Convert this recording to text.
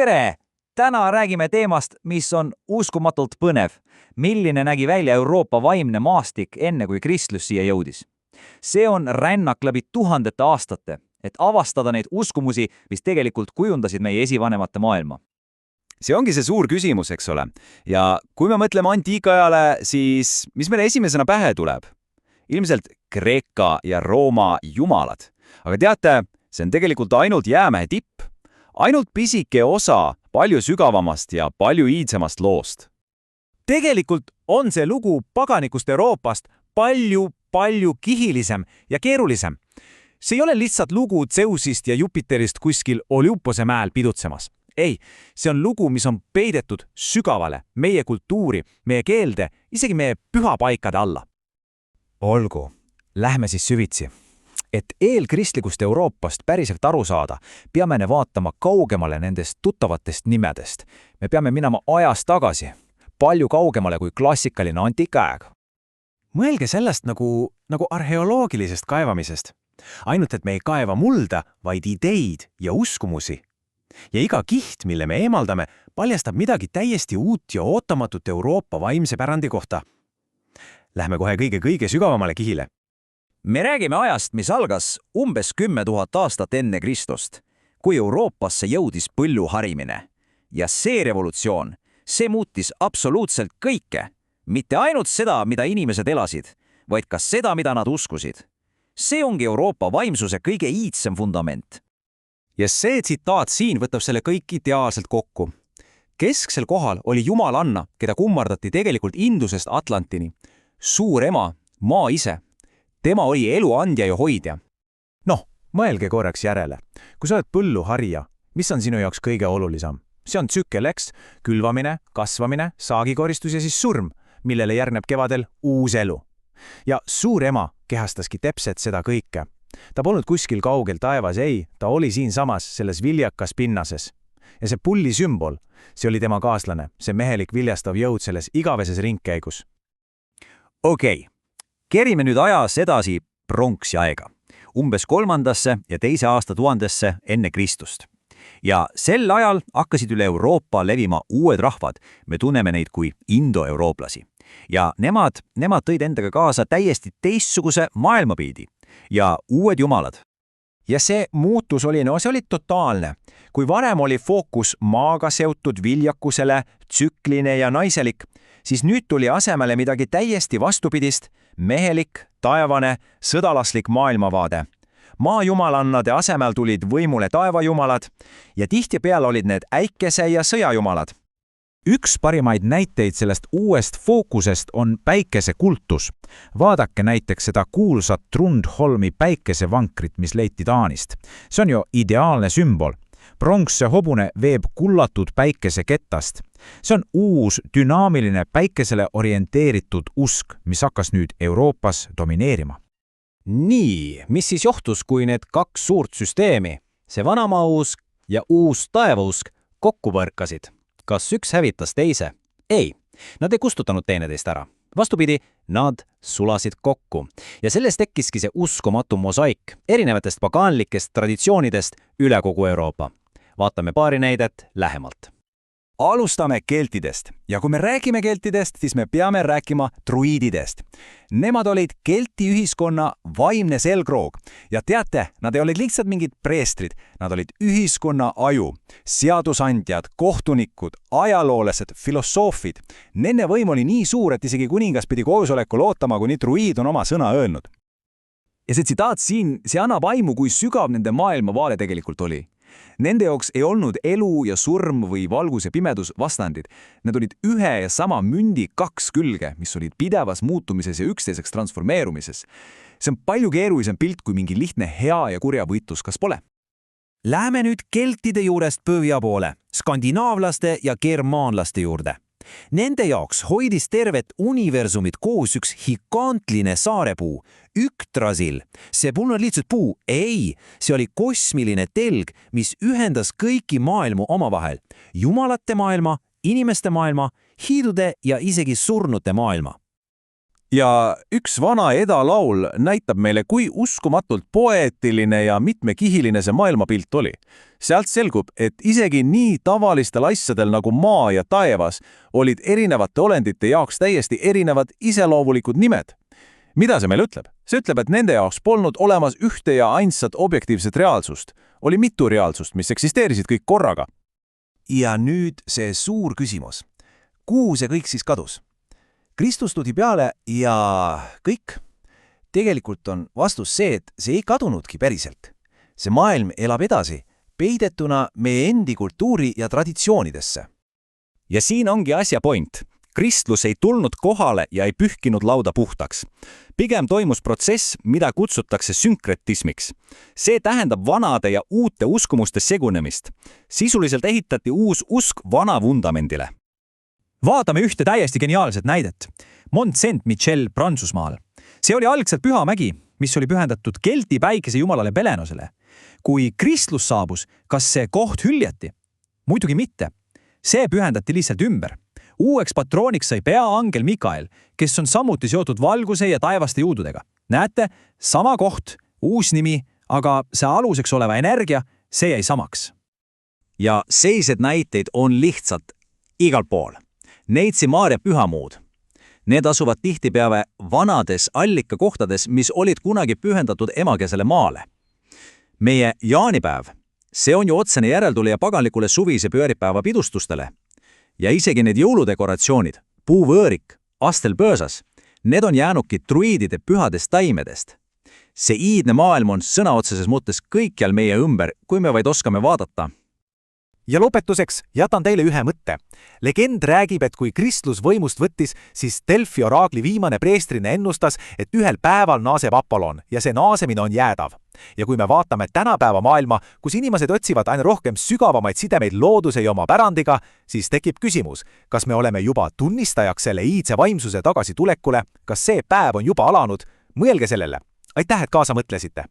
Tere! Täna räägime teemast, mis on uskumatult põnev. Milline nägi välja Euroopa vaimne maastik enne, kui kristlus siia jõudis? See on rännak läbi tuhandete aastate, et avastada neid uskumusi, mis tegelikult kujundasid meie esivanemate maailma. See ongi see suur küsimus, eks ole. Ja kui me mõtleme antiikajale, siis mis meile esimesena pähe tuleb? Ilmselt Kreeka ja Rooma jumalad. Aga teate, see on tegelikult ainult jäämäe tipp. Ainult pisike osa palju sügavamast ja palju iidsemast loost. Tegelikult on see lugu paganikust Euroopast palju kihilisem ja keerulisem. See ei ole lihtsalt lugu Zeusist ja Jupiterist kuskil Olümpose mäel pidutsemas. Ei, see on lugu, mis on peidetud sügavale meie kultuuri, meie keelde, isegi meie pühapaikade alla. Olgu, lähme siis süvitsi. Et eelkristlikust Euroopast päriselt aru saada, peame ne vaatama kaugemale nendest tuttavatest nimedest. Me peame minema ajas tagasi, palju kaugemale kui klassikaline antiikaeg. Mõelge sellest nagu arheoloogilisest kaevamisest. Ainult, et me ei kaeva mulda, vaid ideid ja uskumusi. Ja iga kiht, mille me eemaldame, paljastab midagi täiesti uut ja ootamatut Euroopa vaimse pärandi kohta. Lähme kohe kõige sügavamale kihile. Me räägime ajast, mis algas umbes 10 000 aastat enne Kristust, kui Euroopasse jõudis põllu harimine. Ja see revolutsioon, see muutis absoluutselt kõike. Mitte ainult seda, mida inimesed elasid, vaid ka seda, mida nad uskusid. See ongi Euroopa vaimsuse kõige iidsem fundament. Ja see tsitaat siin võtab selle kõik ideaalselt kokku. Kesksel kohal oli Jumalanna, keda kummardati tegelikult Indusest Atlantini. Suur ema, maa ise. Tema oli eluandja ja hoidja. Mõelge korraks järele. Kui sa oled põlluharija, mis on sinu jaoks kõige olulisem? See on tsükeleks, külvamine, kasvamine, saagikoristus ja siis surm, millele järgneb kevadel uus elu. Ja suur ema kehastaski täpselt seda kõike. Ta polnud kuskil kaugel taevas, ei, ta oli siinsamas selles viljakas pinnases. Ja see pulli sümbol, see oli tema kaaslane, see mehelik viljastav jõud selles igaveses ringkäigus. Okei. Kerime nüüd ajas edasi pronksi aega, umbes 3. ja 2. aastatuhandesse enne Kristust. Ja sel ajal hakkasid üle Euroopa levima uued rahvad, me tunneme neid kui indoeurooplasi. Ja nemad tõid endaga kaasa täiesti teistsuguse maailmapildi ja uued jumalad. Ja see muutus oli totaalne. Kui varem oli fookus maaga seotud viljakusele, tsükline ja naiselik, siis nüüd tuli asemele midagi täiesti vastupidist, mehelik, taevane, sõdalaslik maailmavaade. Maajumalannade asemel tulid võimule taevajumalad ja tihtipeale olid need äikese ja sõjajumalad. Üks parimaid näiteid sellest uuest fookusest on päikesekultus. Vaadake näiteks seda kuulsat Trundholmi päikesevankrit, mis leiti Taanist. See on ju ideaalne sümbol. Pronks ja hobune veeb kullatud päikesekettast. See on uus, dünaamiline päikesele orienteeritud usk, mis hakkas nüüd Euroopas domineerima. Nii, mis siis johtus, kui need 2 suurt süsteemi, see vanamaa usk ja uus taevausk, kokku põrkasid? Kas üks hävitas teise? Ei, nad ei kustutanud teineteist ära. Vastupidi, nad sulasid kokku. Ja sellest tekkiski see uskumatu mosaik erinevatest pagaanlikest traditsioonidest üle kogu Euroopa. Vaatame paari näidet lähemalt. Alustame keltidest. Ja kui me räägime keltidest, siis me peame rääkima druididest. Nemad olid kelti ühiskonna vaimne selgroog. Ja teate, nad ei olid lihtsalt mingid preestrid. Nad olid ühiskonna aju, seadusandjad, kohtunikud, ajaloolased, filosoofid. Nende võim oli nii suur, et isegi kuningas pidi koosolekul ootama, kuni druid on oma sõna öelnud. Ja see tsitaat siin, see annab aimu, kui sügav nende maailmavaade tegelikult oli. Nende jaoks ei olnud elu ja surm või valgus ja pimedus vastandid. Need olid ühe ja sama mündi 2 külge, mis olid pidevas muutumises ja üksteiseks transformeerumises. See on palju keerulisem pilt kui mingi lihtne hea ja kurja võitlus, kas pole? Läheme nüüd keltide juurest põhja poole, skandinaavlaste ja germaanlaste juurde. Nende jaoks hoidis tervet universumit koos üks higantline saarepuu, Yggdrasil. See polnud lihtsalt puu, ei, see oli kosmiline telg, mis ühendas kõiki maailmu omavahel. Jumalate maailma, inimeste maailma, hiidude ja isegi surnute maailma. ja üks vana edalaul näitab meile, kui uskumatult poeetiline ja mitmekihiline see maailmapilt oli. Sealt selgub, et isegi nii tavalistel asjadel nagu maa ja taevas olid erinevate olendite jaoks täiesti erinevad iseloomulikud nimed. Mida see meil ütleb? See ütleb, et nende jaoks polnud olemas ühte ja ainsat objektiivset reaalsust. Oli mitu reaalsust, mis eksisteerisid kõik korraga. Ja nüüd see suur küsimus. Kuhu see kõik siis kadus? Kristus tuli peale ja kõik. Tegelikult on vastus see, et see ei kadunudki päriselt. See maailm elab edasi, peidetuna meie endi kultuuri ja traditsioonidesse. Ja siin ongi asja point. Kristlus ei tulnud kohale ja ei pühkinud lauda puhtaks. Pigem toimus protsess, mida kutsutakse sünkretismiks. See tähendab vanade ja uute uskumuste segunemist. Sisuliselt ehitati uus usk vana vundamendile. Vaatame ühte täiesti geniaalset näidet. Mont Saint-Michel Prantsusmaal. See oli algselt püha mägi, mis oli pühendatud Kelti päikese jumalale Belenosele. Kui kristlus saabus, kas see koht hüljati? Muidugi mitte. See pühendati lihtsalt ümber. Uueks patrooniks sai peaangel Mikael, kes on samuti seotud valguse ja taevaste jõududega. Näete, sama koht, uus nimi, aga see aluseks oleva energia, see jäi samaks. Ja seised näiteid on lihtsalt igal pool. Neitsi Maarja pühamuud. Need asuvad tihtipeale vanades allikakohtades, mis olid kunagi pühendatud emakesele maale. Meie jaanipäev, see on ju otsene järeltulija paganlikule suvise pööripäeva pidustustele. Ja isegi need jõuludekoratsioonid, puuvõõrik, astelpöösas, need on jäänukid druiidide pühadest taimedest. See iidne maailm on sõna otseses mõttes kõikjal meie ümber, kui me vaid oskame vaadata. Ja lõpetuseks jätan teile ühe mõtte. Legend räägib, et kui kristlus võimust võttis, siis Delfi oraagli viimane preestrine ennustas, et ühel päeval naaseb Apollon ja see naasemine on jäädav. Ja kui me vaatame tänapäeva maailma, kus inimesed otsivad aina rohkem sügavamaid sidemeid looduse ja oma pärandiga, siis tekib küsimus, kas me oleme juba tunnistajaks selle iidse vaimsuse tagasitulekule, kas see päev on juba alanud? Mõelge sellele. Aitäh, et kaasa mõtlesite!